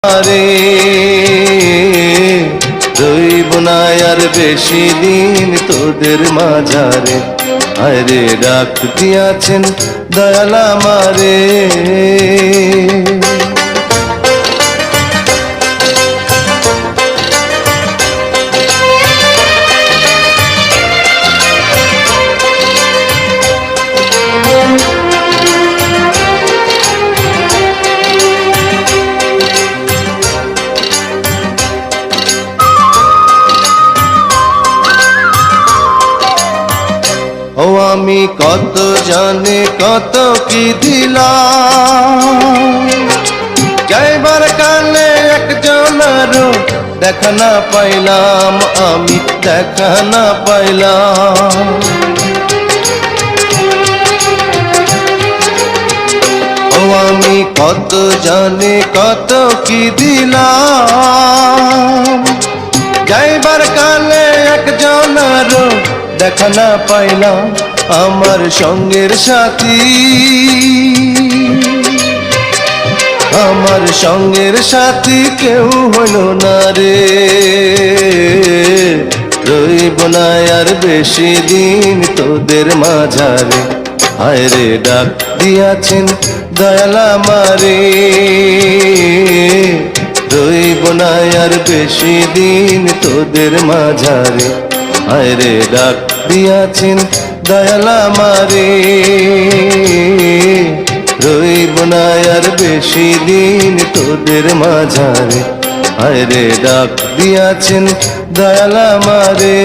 রে রইব না আর বেশি দিন তোদের মাঝারে, আরে ডাক দিয়াছেন দয়াল আমারে। ও আমি কত জানে কত কি দিলাম, যাইবার কালে একজনেরও দেখা না পাইলাম, আমি দেখা না পাইলাম। ও আমি কত জানে কত কি দিলাম, যাইবার কালে একজনেরও দেখা না পাইলাম। আমার সঙ্গের সাথী, আমার সঙ্গের সাথী কেউ হলো না রে, রইব না আর বেশি দিন তোদের মাঝারে, হায় রে ডাক দিয়াছেন দয়াল আমারে। রইব না আর বেশি দিন তোদের মাঝারে, হায় রে ডাক দিয়াছেন দয়াল আমারে। রইব না আর বেশি দিন তোদের মাঝারে, হায় রে ডাক দিয়াছেন দয়াল আমারে।